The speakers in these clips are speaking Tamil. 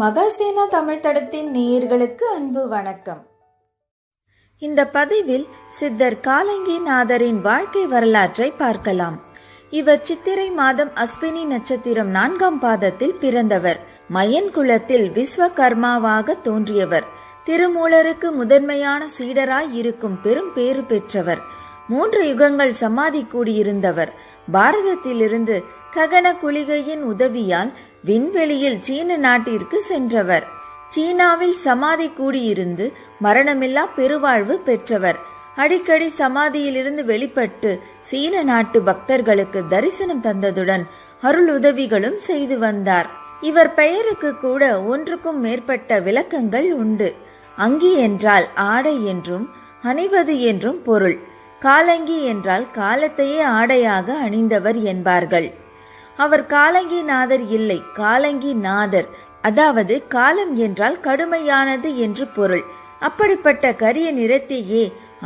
மகாசேனா தமிழ் தடத்தின் நேயர்களுக்கு அன்பு வணக்கம். இந்த பதிவில் சித்தர் காலங்கிநாதரின் வாழ்க்கை வரலாற்றை பார்க்கலாம். இவர் சித்திரை மாதம் அஸ்வினி நட்சத்திரம் 4ஆம் பாதத்தில் பிறந்தவர். மயன் குலத்தில் விஸ்வகர்மாவாக தோன்றியவர். திருமூலருக்கு முதன்மையான சீடராய் இருக்கும் பெரும் பேறு பெற்றவர். 3 யுகங்கள் சமாதி கூடியிருந்தவர். பாரதத்திலிருந்து ககன குளிகையின் உதவியால் விண்வெளியில் சீன நாட்டிற்கு சென்றவர். சீனாவில் சமாதி கூடியிருந்து மரணமில்லா பெருவாழ்வு பெற்றவர். அடிக்கடி சமாதியிலிருந்து வெளிப்பட்டு சீன நாட்டு பக்தர்களுக்கு தரிசனம் தந்ததுடன் அருள் உதவிகளும் செய்து வந்தார். இவர் பெயருக்கு கூட ஒன்றுக்கும் மேற்பட்ட விளக்கங்கள் உண்டு. அங்கி என்றால் ஆடை என்றும் அணிவது என்றும் பொருள். காலங்கி என்றால் காலத்தையே ஆடையாக அணிந்தவர் என்பார்கள். அவர் காலங்கிநாதர் இல்லை, காலங்கிநாதர். அதாவது காலம் என்றால் கடுமையானது என்று பொருள். அப்படிப்பட்ட கரிய நிறத்தையே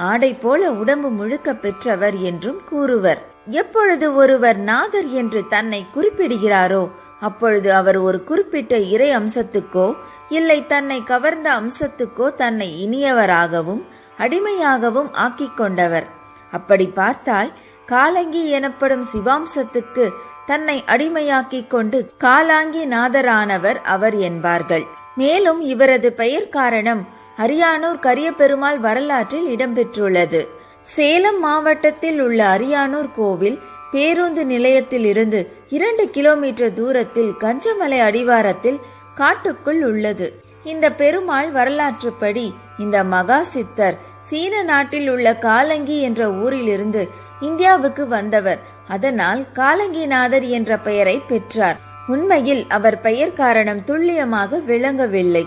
ஆடை போல உடம்பு முழுக்க பெற்றவர் என்றும் கூறுவர். எப்பொழுது ஒருவர் நாதர் என்று தன்னை குறிப்பிடுகிறாரோ அப்பொழுது அவர் ஒரு குறிப்பிட்ட இறை அம்சத்துக்கோ இல்லை தன்னை கவர்ந்த அம்சத்துக்கோ தன்னை இனியவராகவும் அடிமையாகவும் ஆக்கிக் கொண்டவர். அப்படி பார்த்தால் காலங்கி எனப்படும் சிவாம்சத்துக்கு தன்னை அடிமையாக்கிக் கொண்டு காலாங்கிநாதரானவர் அவர் என்பார்கள். மேலும் இவரது பெயர் காரணம் அரியானூர் கரிய பெருமாள் வரலாற்றில் இடம்பெற்றுள்ளது. சேலம் மாவட்டத்தில் உள்ள அரியானூர் கோவில் பேருந்து நிலையத்தில் இருந்து 2 கிலோமீட்டர் தூரத்தில் கஞ்சமலை அடிவாரத்தில் காட்டுக்குள் உள்ளது. இந்த பெருமாள் வரலாற்றுப்படி இந்த மகா சித்தர் சீன நாட்டில் உள்ள காலங்கி என்ற ஊரிலிருந்து இந்தியாவுக்கு வந்தவர். அதனால் காலங்கிநாதர் என்ற பெயரை பெற்றார். உண்மையில் அவர் பெயர் காரணம் துல்லியமாக விளங்கவில்லை.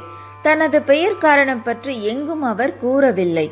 தனது பெயர் காரணம் பற்றி எங்கும் அவர் கூறவில்லை.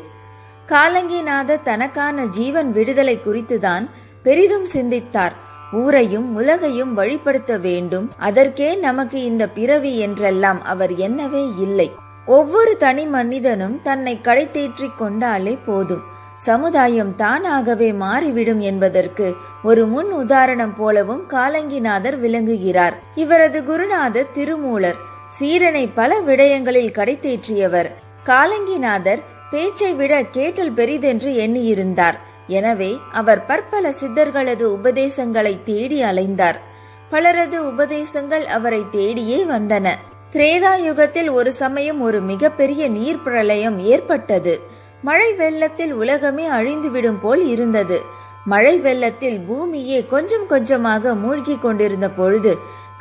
காலங்கிநாதர் தனக்கான ஜீவன் விடுதலை குறித்துதான் பெரிதும் சிந்தித்தார். ஊரையும் உலகையும் வழிபடுத்த வேண்டும், அதற்கே நமக்கு இந்த பிறவி என்றெல்லாம் அவர் எண்ணவே இல்லை. ஒவ்வொரு தனி மனிதனும் தன்னை கடை தேற்றிக் கொண்டாலே போதும், சமுதாயம் தானாகவே மாறிவிடும் என்பதற்கு ஒரு முன் உதாரணம் போலவும் காலங்கிநாதர் விளங்குகிறார். இவரது குருநாதர் திருமூலர் சீடனை பல விடயங்களில் கடை தேற்றியவர். காலங்கிநாதர் பேச்சை விட கேட்டல் பெரிதென்று எண்ணியிருந்தார். எனவே அவர் பற்பல சித்தர்களது உபதேசங்களை தேடி அலைந்தார். பலரது உபதேசங்கள் அவரை தேடியே வந்தன. திரேதா யுகத்தில் ஒரு சமயம் ஒரு மிகப்பெரிய நீர் பிரளயம் ஏற்பட்டது. மழை வெள்ளத்தில் உலகமே அழிந்துவிடும் போல் இருந்தது. மழை வெள்ளத்தில் பூமியே கொஞ்சம் கொஞ்சமாக மூழ்கி கொண்டிருந்த பொழுது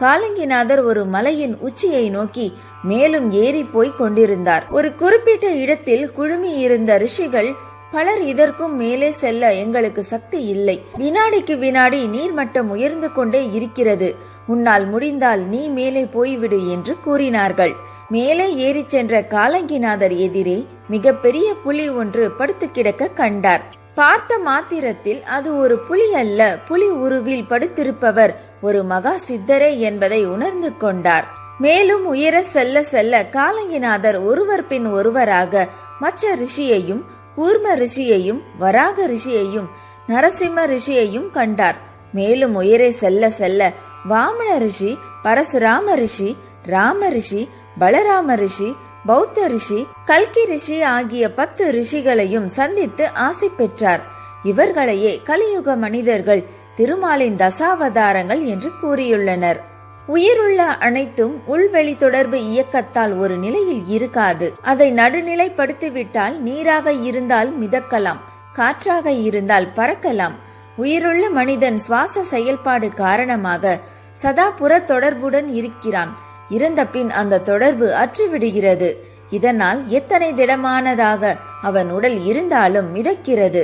காலங்கிநாதர் ஒரு மலையின் உச்சியை நோக்கி மேலும் ஏறி போய் கொண்டிருந்தார். ஒரு குறிப்பிட்ட இடத்தில் குழுமி இருந்த ரிஷிகள் பலர் இதற்கும் மேலே செல்ல எங்களுக்கு சக்தி இல்லை, வினாடிக்கு வினாடி நீர்மட்டம் உயர்ந்து கொண்டே இருக்கிறது, உன்னால் முடிந்தால் நீ மேலே போய்விடு என்று கூறினார்கள். மேலே ஏறி சென்ற காலங்கிநாதர் எதிரே மிகப்பெரிய புலி ஒன்று படுத்து கிடக்க கண்டார். பார்த்த மாத்திரத்தில் அது ஒரு புலி அல்ல, புலி உருவில் படுத்திருப்பவர் ஒரு மகா சித்தரே என்பதை உணர்ந்து கொண்டார். மேலும் உயர செல்ல செல்ல காலங்கிநாதர் ஒருவர் பின் ஒருவராக மச்ச ரிஷியையும் கூர்ம ரிஷியையும் வராக ரிஷியையும் நரசிம்ம ரிஷியையும் கண்டார். மேலும் உயரே செல்ல செல்ல வாமன ரிஷி, பரசுராம ரிஷி, ராம ரிஷி, பலராம ரிஷி, பௌத்த ரிஷி, கல்கி ரிஷி ஆகிய 10 ரிஷிகளையும் சந்தித்து ஆசி பெற்றார். இவர்களையே கலியுக மனிதர்கள் திருமாலின் தசாவதாரங்கள் என்று கூறியுள்ளனர். உயிருள்ள அனைத்தும் உள்வெளி தொடர்பு இயக்கத்தால் ஒரு நிலையில் இருக்காது. அதை நடுநிலைப்படுத்திவிட்டால் நீராக இருந்தால் மிதக்கலாம், காற்றாக இருந்தால் பறக்கலாம். உயிருள்ள மனிதன் சுவாச செயல்பாடு காரணமாக சதா புற தொடர்புடன் இருக்கிறான். இறந்த பின் அந்த தொடர்பு அற்றுவிடுகிறது. இதனால் எத்தனை திடமானதாக அவன் உடல் இருந்தாலும் மிதக்கிறது.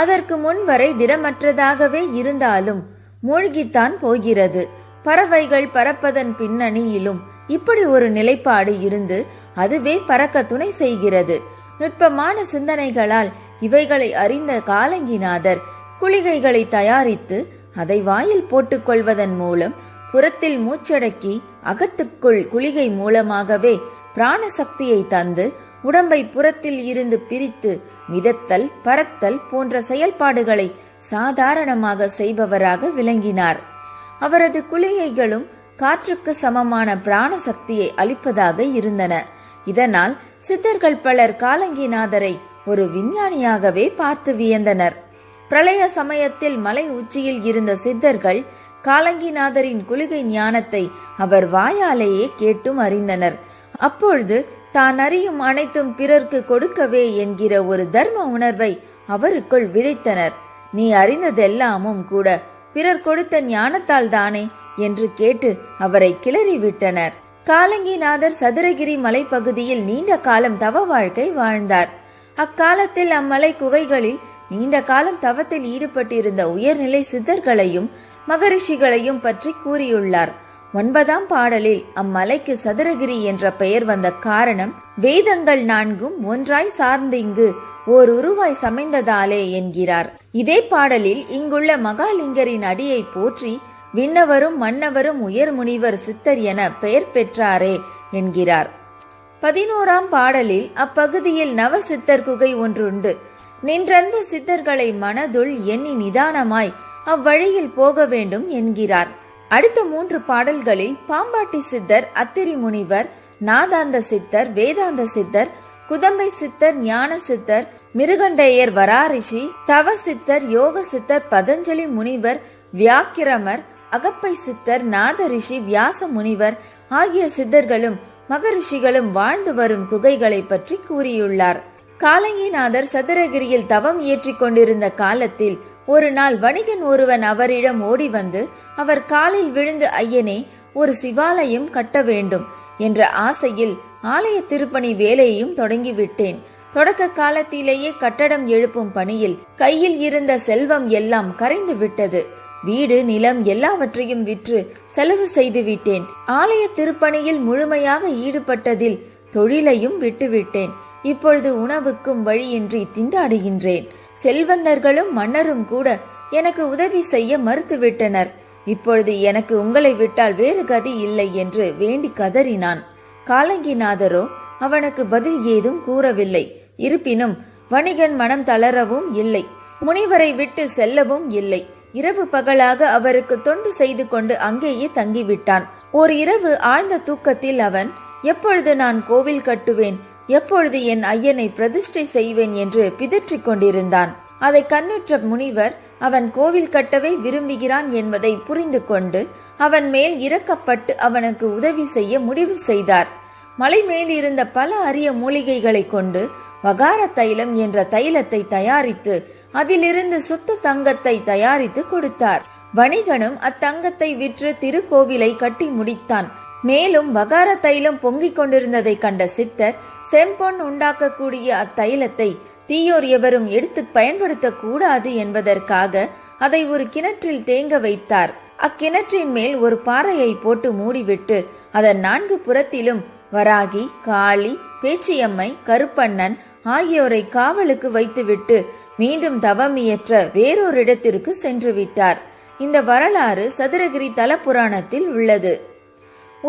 அதற்கு முன்வரை திடமற்றதாகவே இருந்தாலும் மூழ்கித்தான் போகிறது. பறவைகள் பறப்பதன் பின்னணியிலும் இப்படி ஒரு நிலைப்பாடு இருந்து அதுவே பறக்க துணை செய்கிறது. நுட்பமான சிந்தனைகளால் இவைகளை அறிந்த காலங்கிநாதர் குளிகைகளை தயாரித்து அதை வாயில் போட்டுக் கொள்வதன் மூலம் புறத்தில் மூச்சடக்கி அகத்துக்குள் குளிகை மூலமாகவே பிராண சக்தியை தந்து உடம்பை புறத்தில் இருந்து பிரித்து மிதத்தல் பறத்தல் போன்ற செயல்பாடுகளை சாதாரணமாக செய்பவராக விளங்கினார். அவரது குளிகைகளும் காற்றுக்கு சமமான பிராண சக்தியை அளிப்பதாக இருந்தன. இதனால் சித்தர்கள் பலர் காலங்கிநாதரை ஒரு விஞ்ஞானியாகவே பார்த்து வியந்தனர். பிரளய சமயத்தில் மலை உச்சியில் இருந்த சித்தர்கள் காலங்கிநாதரின் குளிகை ஞானத்தை அவர் வாயாலேயே கேட்டும் அறிந்தனர். அப்பொழுது தான் அறியும் அனைத்தும் பிறர்க்கு கொடுக்கவே என்கிற ஒரு தர்ம உணர்வை அவருக்குள் விதைத்தனர். நீ அறிந்ததெல்லாமும் கூட பிறர் கொடுத்த ஞானத்தால் தானே என்று கேட்டு அவரை கிளறிவிட்டனர். காலங்கிநாதர் சதுரகிரி மலைப்பகுதியில் நீண்ட காலம் தவ வாழ்க்கை வாழ்ந்தார். அக்காலத்தில் அம்மலை குகைகளில் நீண்ட காலம் தவத்தில் ஈடுபட்டிருந்த உயர்நிலை சித்தர்களையும் மகரிஷிகளையும் பற்றி கூறியுள்ளார். 9ஆம் பாடலில் அம்மலைக்கு சதுரகிரி என்ற பெயர் வந்த காரணம் வேதங்கள் 4 ஒன்றாய் சார்ந்திங்கு ஓர் உருவாய் சமைந்ததாலே என்கிறார். இதே பாடலில் இங்குள்ள மகாலிங்கரின் அடியை போற்றி விண்ணவரும் மன்னவரும் உயர் முனிவர் சித்தர் என பெயர் பெற்றாரே என்கிறார். 11ஆம் பாடலில் அப்பகுதியில் நவ சித்தர் குகை ஒன்றுண்டு. நின்றந்த சித்தர்களை மனதுள் எண்ணி நிதானமாய் அவ்வழியில் போக வேண்டும் என்கிறார். அடுத்த 3 பாடல்களில் பாம்பாட்டி சித்தர், அத்திரி முனிவர், நாதாந்த சித்தர், வேதாந்த சித்தர், குதம்பை சித்தர், ஞான சித்தர், மிருகண்டையர், வராரிஷி, தவ சித்தர், யோக சித்தர், பதஞ்சலி முனிவர், வியாக்கிரமர், அகப்பை சித்தர், நாதரிஷி, வியாச முனிவர் ஆகிய சித்தர்களும் மகரிஷிகளும் வாழ்ந்து வரும் குகைகளை பற்றி கூறியுள்ளார். காலங்கிநாதர் சதுரகிரியில் தவம் ஏற்றிக் கொண்டிருந்த காலத்தில் ஒரு நாள் வணிகன் ஒருவன் அவரிடம் ஓடி வந்து அவர் காலில் விழுந்து, ஐயனே, ஒரு சிவாலயம் கட்ட வேண்டும் என்ற ஆசையில் ஆலய திருப்பணி வேலையையும் தொடங்கிவிட்டேன். தொடக்க காலத்திலேயே கட்டடம் எழுப்பும் பணியில் கையில் இருந்த செல்வம் எல்லாம் கரைந்து விட்டது. வீடு, நிலம் எல்லாவற்றையும் விற்று செலவு செய்து விட்டேன். ஆலய திருப்பணியில் முழுமையாக ஈடுபட்டதில் தொழிலையும் விட்டுவிட்டேன். இப்பொழுது உணவுக்கும் வழியின்றி திண்டாடுகின்றேன். செல்வந்தர்களும் மன்னரும் கூட எனக்கு உதவி செய்ய மறுத்துவிட்டனர். இப்பொழுது எனக்கு உங்களை விட்டால் வேறு கதி இல்லை என்று வேண்டி கதறினான். காலங்கிநாதரோ அவனுக்கு பதில் ஏதும் கூறவில்லை. இருப்பினும் வணிகன் மனம் தளரவும் இல்லை, முனிவரை விட்டு செல்லவும் இல்லை. இரவு பகலாக அவருக்கு தொண்டு செய்து கொண்டு அங்கேயே தங்கிவிட்டான். ஒரு இரவு ஆழ்ந்த தூக்கத்தில் அவன், எப்பொழுது நான் கோவில் கட்டுவேன், எப்பொழுது என் ஐயனை பிரதிஷ்டை செய்வேன் என்று பிதற்றிக் கொண்டிருந்தான். அதை கண்ணுற்ற முனிவர் அவன் கோவில் கட்டவே விரும்புகிறான் என்பதை புரிந்து கொண்டு அவன் மேல் இரக்கப்பட்டு அவனுக்கு உதவி செய்ய முடிவு செய்தார். மலை மேல் இருந்த பல அரிய மூலிகைகளை கொண்டு வகார தைலம் என்ற தைலத்தை தயாரித்து அதிலிருந்து சுத்த தங்கத்தை தயாரித்து கொடுத்தார். வணிகனும் அத்தங்கத்தை விற்று திருக்கோவிலை கட்டி முடித்தான். மேலும் வகார தைலம் பொங்கிக் கொண்டிருந்ததை கண்ட சித்தர் செம்பொன் உண்டாக்கக்கூடிய அத்தைலத்தை தீயோர் எவரும் எடுத்து பயன்படுத்த கூடாது என்பதற்காக அதை ஒரு கிணற்றில் தேங்க வைத்தார். அக்கிணற்றின் மேல் ஒரு பாறையை போட்டு மூடிவிட்டு அதன் 4 புறத்திலும் வராகி, காளி, பேச்சியம்மை, கருப்பண்ணன் ஆகியோரை காவலுக்கு வைத்துவிட்டு மீண்டும் தவமியற்ற வேறொரு இடத்திற்கு சென்று விட்டார். இந்த வரலாறு சதுரகிரி தல புராணத்தில் உள்ளது.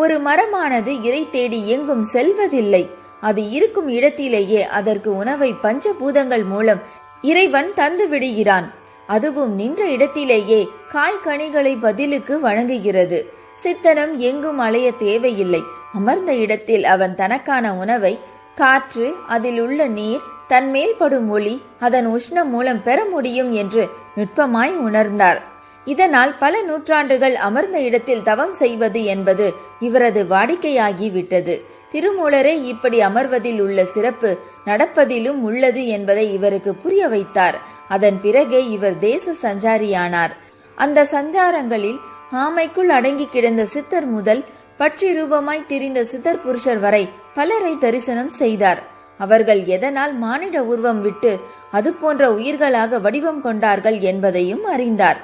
ஒரு மரமானது இறை தேடி எங்கும் செல்வதில்லை. அது இருக்கும் இடத்திலேயே அதற்கு உணவை பஞ்சபூதங்கள் மூலம் இறைவன் தந்து விடுகிறான். அதுவும் நின்ற இடத்திலேயே காய்கனிகளை பதிலுக்கு வழங்குகிறது. சித்தனம் எங்கும் அலைய தேவையில்லை. அமர்ந்த இடத்தில் அவன் தனக்கான உணவை காற்று, அதில் உள்ள நீர், தன் மேல் படும் ஒளி, அதன் உஷ்ணம் மூலம் பெற முடியும் என்று நுட்பமாய் உணர்ந்தார். இதனால் பல நூற்றாண்டுகள் அமர்ந்த இடத்தில் தவம் செய்வது என்பது இவரது வாடிக்கையாகிவிட்டது. திருமூலரே இப்படி அமர்வதில் உள்ள சிறப்பு நடப்பதிலும் உள்ளது என்பதை இவருக்கு புரிய வைத்தார். அதன் பிறகே இவர் தேச சஞ்சாரியானார். அந்த சஞ்சாரங்களில் ஆமைக்குள் அடங்கி கிடந்த சித்தர் முதல் பட்சி ரூபமாய் திரிந்த சித்தர் புருஷர் வரை பலரை தரிசனம் செய்தார். அவர்கள் எதனால் மானிட உருவம் விட்டு அது போன்ற உயிர்களாக வடிவம் கொண்டார்கள் என்பதையும் அறிந்தார்.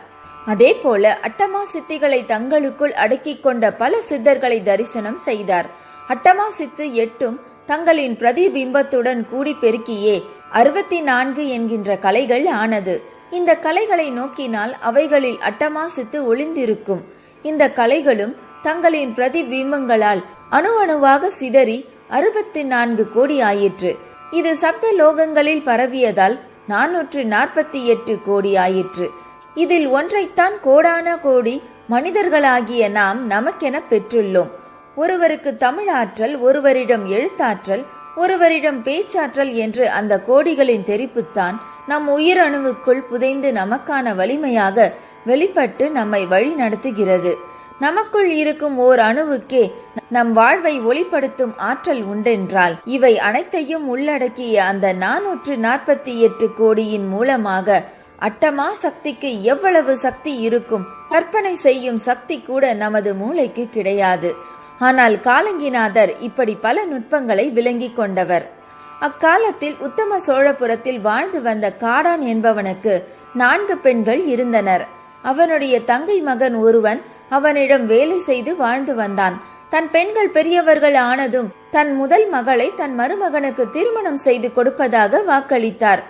அதே போல அட்டமா சித்திகளை தங்களுக்குள் அடக்கிக் கொண்ட பல சித்தர்களை தரிசனம் செய்தார். அட்டமா சித்து 8ம் தங்களின் பிரதிபிம்பத்துடன் கூடி பெருக்கியே 64 என்கின்ற கலைகள் ஆனது. இந்த கலைகளை நோக்கினால் அவைகளில் அட்டமா சித்து ஒளிந்திருக்கும். இந்த கலைகளும் தங்களின் பிரதிபிம்பங்களால் அணு அணுவாக சிதறி 64 கோடி ஆயிற்று. இது சப்த லோகங்களில் பரவியதால் 448 கோடி ஆயிற்று. இதில் ஒன்றைத்தான் கோடான கோடி மனிதர்களாகிய நாம் நமக்கென பெற்றுள்ளோம். ஒருவருக்கு தமிழாற்றல், ஒருவரிடம் எழுத்தாற்றல், ஒருவரிடம் பேச்சாற்றல் என்று அந்த கோடிகளின் தெரிப்புத்தான் நம் உயிரணுவுக்குள் புதைந்து நமக்கான வலிமையாக வெளிப்பட்டு நம்மை வழி நடத்துகிறது. நமக்குள் இருக்கும் ஓர் அணுவுக்கே நம் வாழ்வை ஒளிப்படுத்தும் ஆற்றல் உண்டென்றால், இவை அனைத்தையும் உள்ளடக்கிய அந்த 448 கோடியின் மூலமாக அட்டமா சக்திக்கு எவ்வளவு சக்தி இருக்கும்? கற்பனை செய்யும் சக்தி கூட நமது மூளைக்கு கிடையாது. ஆனால் காலங்கிநாதர் இப்படி பல நுட்பங்களை விளங்கி கொண்டவர். அக்காலத்தில் உத்தம சோழபுரத்தில் வாழ்ந்து வந்த காடான் என்பவனுக்கு 4 பெண்கள் இருந்தனர். அவனுடைய தங்கை மகன் ஒருவன் அவனிடம் வேலை செய்து வாழ்ந்து வந்தான். தன் பெண்கள் பெரியவர்கள் ஆனதும் தன் முதல் மகளை தன் மருமகனுக்கு திருமணம் செய்து கொடுப்பதாக வாக்களித்தார்.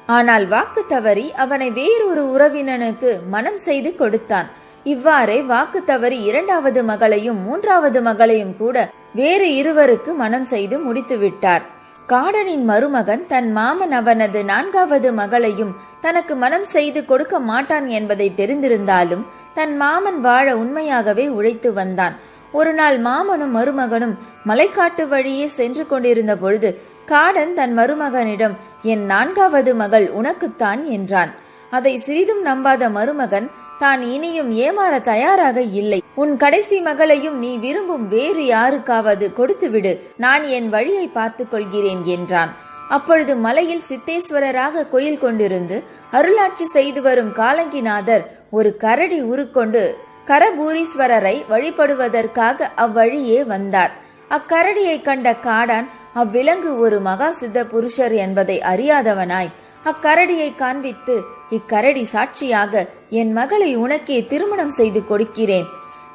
ஆனால் வாக்கு தவறி அவனை வேறொரு உறவினனுக்கு மனம் செய்து கொடுத்தான். இவ்வாறே வாக்கு தவறி 2வது மகளையும் 3வது மகளையும் கூட வேறு இருவருக்கு மனம் செய்து முடித்து விட்டார். காடனின் மருமகன் தன் மாமன் அவனது 4வது மகளையும் தனக்கு மனம் செய்து கொடுக்க மாட்டான் என்பதை தெரிந்திருந்தாலும் தன் மாமன் வாழ உண்மையாகவே உழைத்து வந்தான். ஒரு நாள் மாமனும் மருமகனும் மலைக்காட்டு வழியே சென்று கொண்டிருந்த பொழுது காடன் தன் மருமகனிடம், என் 4வது மகள் உனக்குத்தான் என்றான். அதை சிறிதும் நம்பாத மருமகன் தான் இனியும் ஏமாற தயாராக இல்லை. உன் கடைசி மகளையும் நீ விரும்பும் வேறு யாருக்காவது கொடுத்து விடு, நான் என் வழியை பார்த்துக் கொள்கிறேன் என்றான். அப்பொழுது மலையில் சித்தேஸ்வரராக கோயில் கொண்டிருந்து அருளாட்சி செய்து வரும் காலங்கிநாதர் ஒரு கரடி உருக்கொண்டு கரபூரீஸ்வரரை வழிபடுவதற்காக அவ்வழியே வந்தார். அக்கரடியை கண்ட காடான் அவ்விலங்கு ஒரு மகா சித்த புருஷர் என்பதை அறியாதவனாய் அக்கரடியை காண்பித்து, இக்கரடி சாட்சியாக என் மகளை உனக்கே திருமணம் செய்து கொடுக்கிறேன்,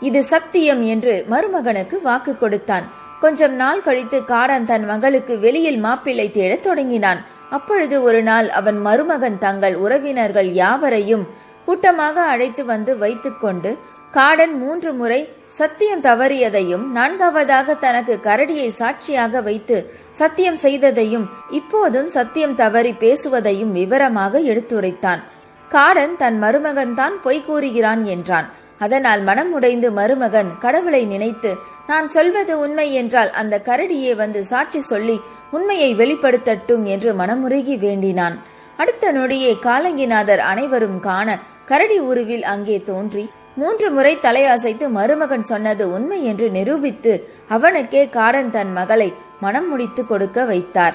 இது சத்தியம் என்று மருமகனுக்கு வாக்கு கொடுத்தான். கொஞ்சம் நாள் கழித்து காடான் தன் மகளுக்கு வெளியில் மாப்பிள்ளை தேடத் தொடங்கினான். அப்பொழுது ஒரு நாள் அவன் மருமகன் தங்கள் உறவினர்கள் யாவரையும் கூட்டமாக அழைத்து வந்து வைத்துக்கொண்டு காடன் 3 முறை சத்தியம் தவறியதையும் 4வதாக தனக்கு கரடியை சாட்சியாக வைத்து சத்தியம் செய்ததையும் இப்போதும் சத்தியம் தவறி பேசுவதையும் விவரமாக எடுத்துரைத்தான். காடன் தன் மருமகன் தான் பொய் கூறுகிறான் என்றான். அதனால் மனம் உடைந்து மருமகன் கடவுளை நினைத்து, நான் சொல்வது உண்மை என்றால் அந்த கரடியே வந்து சாட்சி சொல்லி உண்மையை வெளிப்படுத்தட்டும் என்று மனமுருகி வேண்டினான். அடுத்த நொடியே காலங்கிநாதர் அனைவரும் காண கரடி உருவில் அங்கே தோன்றி 3 முறை தலையசைத்து மருமகன் சொன்னது உண்மை என்று நிரூபித்து அவனுக்கே காடன் தன் மகளை மனம் முடித்து கொடுக்க வைத்தார்.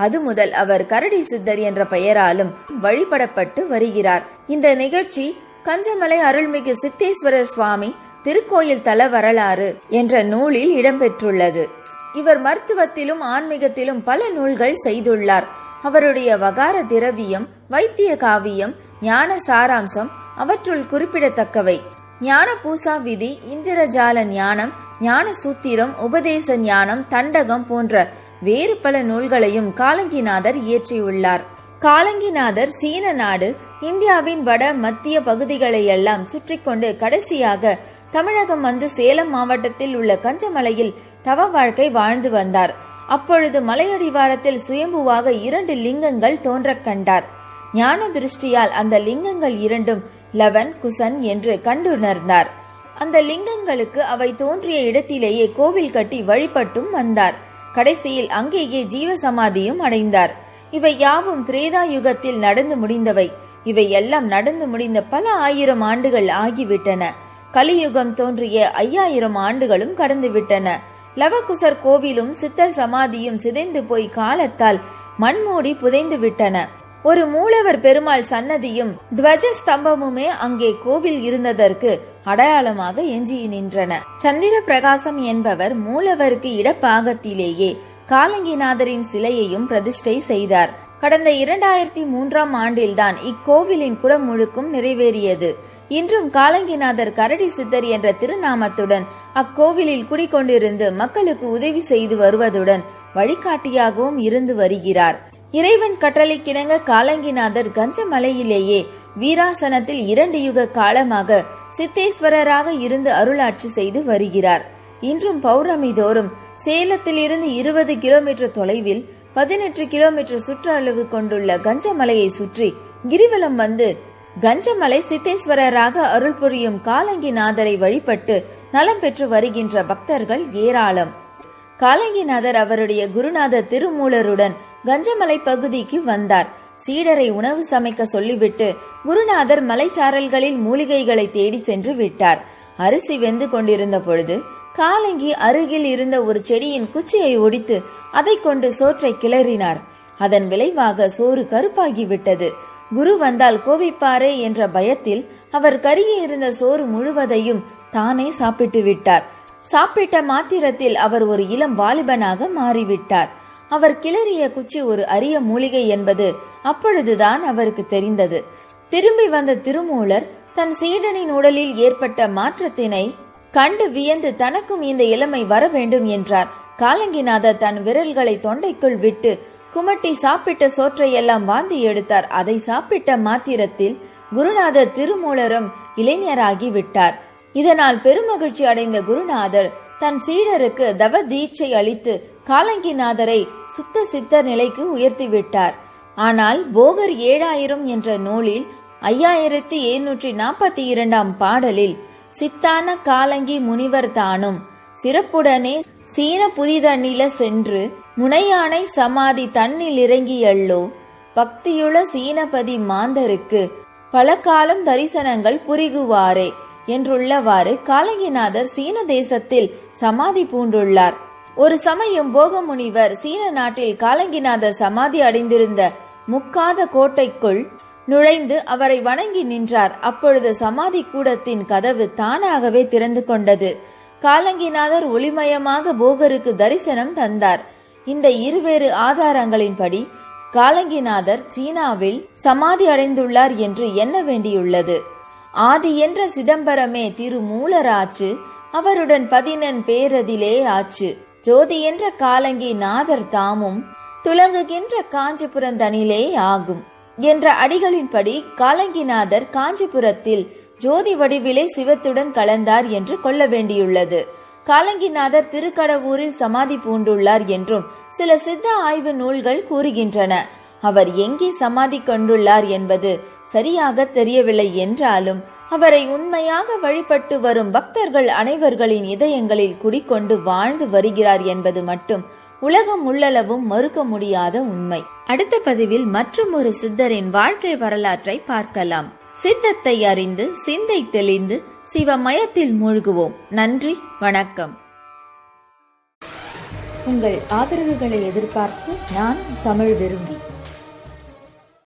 அது முதல் அவர் கரடி சித்தர் என்ற பெயராலும் வழிபடப்பட்டு வருகிறார். இந்த நிகழ்ச்சி கஞ்சமலை அருள்மிகு சித்தேஸ்வரர் சுவாமி திருக்கோயில் தல வரலாறு என்ற நூலில் இடம்பெற்றுள்ளது. இவர் மருத்துவத்திலும் ஆன்மீகத்திலும் பல நூல்கள் செய்துள்ளார். அவருடைய வகார திரவியம், வைத்திய காவியம், ஞான சாராம்சம் அவற்றுள் குறிப்பிடத்தக்கவை. ஞான பூசா விதி, இந்திரஜால ஞானம், ஞான சூத்திரம், உபதேச ஞானம், தண்டகம் போன்ற வேறு பல நூல்களையும் காலங்கிநாதர் இயற்றியுள்ளார். காலங்கிநாதர் சீன நாடு, இந்தியாவின் வட மத்திய பகுதிகளை எல்லாம் சுற்றி கொண்டு கடைசியாக தமிழகம் வந்து சேலம் மாவட்டத்தில் உள்ள கஞ்சமலையில் தவ வாழ்க்கை வாழ்ந்து வந்தார். அப்பொழுது மலையடிவாரத்தில் சுயம்புவாக 2 லிங்கங்கள் தோன்ற கண்டார். ஞான திருஷ்டியால் அந்த லிங்கங்கள் 2ம் லவன், குசன் என்று கண்டுணர்ந்தார். அந்த லிங்கங்களுக்கு அவை தோன்றிய இடத்திலேயே கோவில் கட்டி வழிபட்டும் வந்தார். கடைசியில் அங்கேயே ஜீவசமாதியும் அடைந்தார். இவை யாவும் திரேதா யுகத்தில் நடந்து முடிந்தவை. இவை எல்லாம் நடந்து முடிந்த பல 1000 ஆண்டுகள் ஆகிவிட்டன. கலியுகம் தோன்றிய 5000 ஆண்டுகளும் கடந்துவிட்டன. லவகுசர் கோவிலும் சித்தர் சமாதியும் சிதைந்து போய் காலத்தால் மண்மூடி புதைந்து விட்டன. ஒரு மூலவர் பெருமாள் சன்னதியும் துவஜ ஸ்தம்பமுமே அங்கே கோவில் இருந்ததற்கு அடையாளமாக எஞ்சி நின்றன. சந்திர பிரகாசம் என்பவர் மூலவருக்கு இடப்பாகத்திலேயே காலங்கிநாதரின் சிலையையும் பிரதிஷ்டை செய்தார். கடந்த 2003ஆம் ஆண்டில்தான் இக்கோவிலின் குடமுழுக்கும் நிறைவேறியது. இன்றும் காலங்கிநாதர் கரடி சித்தர் என்ற திருநாமத்துடன் அக்கோவிலில் குடிகொண்டிருந்து மக்களுக்கு உதவி செய்து வருவதுடன் வழிகாட்டியாகவும் இருந்து வருகிறார். இறைவன் கட்டளைக்கிணங்க காலங்கிநாதர் கஞ்சமலையிலேயே வீராசனத்தில் 2 யுக காலமாக சித்தேஸ்வரராக இருந்து அருளாட்சி செய்து வருகிறார். இன்றும் பௌர்ணமி தோறும் சேலத்தில் இருந்து 20 கிலோமீட்டர் தொலைவில் 18 கிலோமீட்டர் சுற்றளவு கொண்டுள்ள கஞ்சமலையை சுற்றி கிரிவலம் வந்து கஞ்சமலை சித்தேஸ்வரராக அருள் புரியும் காலங்கிநாதரை வழிபட்டு நலம் பெற்று வருகின்ற பக்தர்கள் ஏராளம். காலங்கிநாதர் அவருடைய குருநாதர் திருமூலருடன் கஞ்சமலை பகுதிக்கு வந்தார். சீடரை உணவு சமைக்க சொல்லிவிட்டு குருநாதர் மலைச்சாரல்களில் மூலிகைகளை தேடி சென்று விட்டார். அரிசி வெந்து கொண்டிருந்த பொழுது காலங்கி அருகில் இருந்த ஒரு செடியின் குச்சியை ஒடித்து அதை கொண்டு சோற்றை கிளறினார். அதன் விளைவாக சோறு கருப்பாகிவிட்டது. குரு வந்தால் கோபிப்பாரே என்ற பயத்தில் அவர் கருகி இருந்த சோறு முழுவதையும் தானே சாப்பிட்டு விட்டார். சாப்பிட்ட மாத்திரத்தில் அவர் ஒரு இளம் வாலிபனாக மாறிவிட்டார். அவர் கிளறிய குச்சி ஒரு அரிய மூலிகை என்பது அப்பொழுதுதான் அவருக்கு தெரிந்தது. திரும்பி வந்த திருமூலர் தன் சீடனின் உடலில் ஏற்பட்ட மாற்றத்தினை கண்டு வியந்து தனக்கும் இந்த இளமை வர வேண்டும் என்றார். காலங்கிநாதர் தன் விரல்களை தொண்டைக்குள் விட்டு குமட்டி சாப்பிட்ட சோற்றையெல்லாம் வாந்தி எடுத்தார். அதை சாப்பிட்ட மாத்திரத்தில் குருநாதர் திருமூலரும் இளைஞராகி விட்டார். இதனால் பெருமகிழ்ச்சி அடைந்த குருநாதர் தன் சீடருக்கு தவ தீட்சை அளித்து காலங்கிநாதரை சுத்த சித்தர் நிலைக்கு உயர்த்திவிட்டார். ஆனால் போகர் 7000 என்ற நூலில் 5742 பாடலில் சித்தான காலங்கி முனிவர் தானும் சிறப்புடனே சீன புதிதண்ணில சென்று முனையானை சமாதி தன்னில் இறங்கியள்ளோ பக்தியுள்ள சீனபதி மாந்தருக்கு பல காலம் தரிசனங்கள் புரிகுவாரே என்றுள்ளவாறு காலங்கிநாதர் சீன தேசத்தில் சமாதி பூண்டுள்ளார். ஒரு சமயம் போக முனிவர் சீன நாட்டில் காலங்கிநாதர் சமாதி அடைந்திருந்த முக்காத கோட்டைக்குள் நுழைந்து அவரை வணங்கி நின்றார். அப்பொழுது சமாதி கூடத்தின் கதவு தானாகவே திறந்து கொண்டது. காலங்கிநாதர் ஒளிமயமாக போகருக்கு தரிசனம் தந்தார். இந்த இருவேறு ஆதாரங்களின்படி காலங்கிநாதர் சீனாவில் சமாதி அடைந்துள்ளார் என்று எண்ண வேண்டியுள்ளது. ஆதி என்ற சிதம்பரமே திருமூலராச்சு, அவருடன் 14 பேரதிலே ஆச்சு. ஜோதி என்ற காலங்கி நாதர் தாமும் துலங்குகின்ற காஞ்சிபுரந்தனிலே ஆகும் என்ற அடிகளின்படி காலங்கிநாதர் காஞ்சிபுரத்தில் ஜோதி வடிவிலே சிவத்துடன் கலந்தார் என்று கொள்ள வேண்டியுள்ளது. காலங்கிநாதர் திருக்கடவூரில் சமாதி பூண்டுள்ளார் என்றும் சில சித்த ஆய்வு நூல்கள் கூறுகின்றன. அவர் எங்கே சமாதி கொண்டுள்ளார் என்பது சரியாக தெரியவில்லை என்றாலும் அவரை உண்மையாக வழிபட்டு வரும் பக்தர்கள் அனைவர்களின் இதயங்களில் குடிக்கொண்டு வாழ்ந்து வருகிறார் என்பது மட்டும் உலகம் உள்ளளவும் மறுக்க முடியாத உண்மை. அடுத்த பதிவில் மற்றும் ஒரு சித்தரின் வாழ்க்கை வரலாற்றை பார்க்கலாம். சித்தத்தை அறிந்து சிந்தை தெளிந்து சிவமயத்தில் மூழ்குவோம். நன்றி, வணக்கம். உங்கள் ஆதரவுகளை எதிர்பார்த்து நான் தமிழ் விரும்பி